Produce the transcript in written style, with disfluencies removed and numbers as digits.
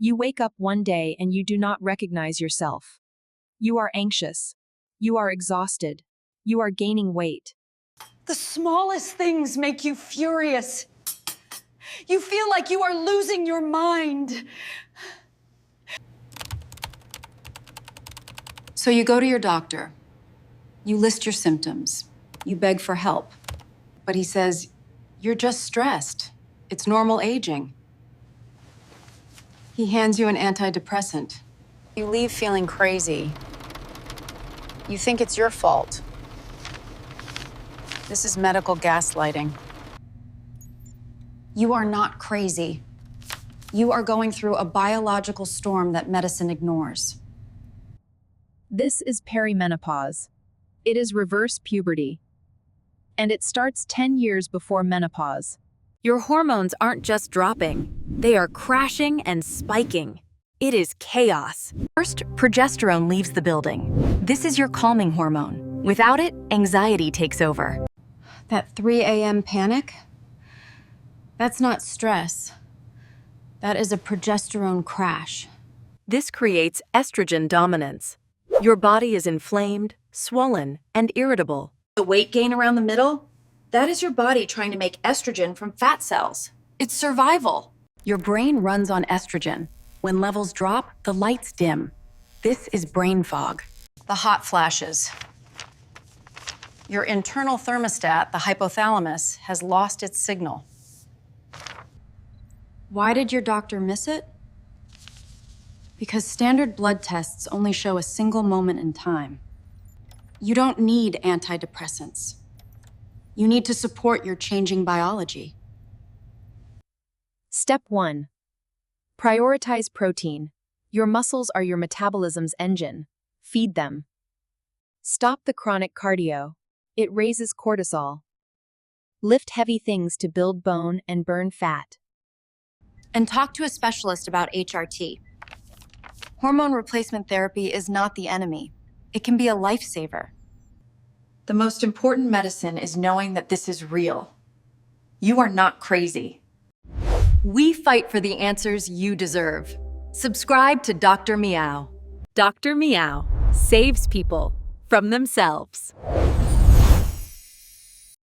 You wake up one day and you do not recognize yourself. You are anxious. You are exhausted. You are gaining weight. The smallest things make you furious. You feel like you are losing your mind. So you go to your doctor. You list your symptoms. You beg for help. But he says, you're just stressed. It's normal aging. He hands you an antidepressant. You leave feeling crazy. You think it's your fault. This is medical gaslighting. You are not crazy. You are going through a biological storm that medicine ignores. This is perimenopause. It is reverse puberty. And it starts 10 years before menopause. Your hormones aren't just dropping, they are crashing and spiking. It is chaos. First, progesterone leaves the building. This is your calming hormone. Without it, anxiety takes over. That 3 a.m. panic? That's not stress. That is a progesterone crash. This creates estrogen dominance. Your body is inflamed, swollen, and irritable. The weight gain around the middle? That is your body trying to make estrogen from fat cells. It's survival. Your brain runs on estrogen. When levels drop, the lights dim. This is brain fog. The hot flashes. Your internal thermostat, the hypothalamus, has lost its signal. Why did your doctor miss it? Because standard blood tests only show a single moment in time. You don't need antidepressants. You need to support your changing biology. Step 1. Prioritize protein. Your muscles are your metabolism's engine. Feed them. Stop the chronic cardio. It raises cortisol. Lift heavy things to build bone and burn fat. And talk to a specialist about HRT. Hormone replacement therapy is not the enemy. It can be a lifesaver. The most important medicine is knowing that this is real. You are not crazy. We fight for the answers you deserve. Subscribe to Dr. Meow. Dr. Meow saves people from themselves.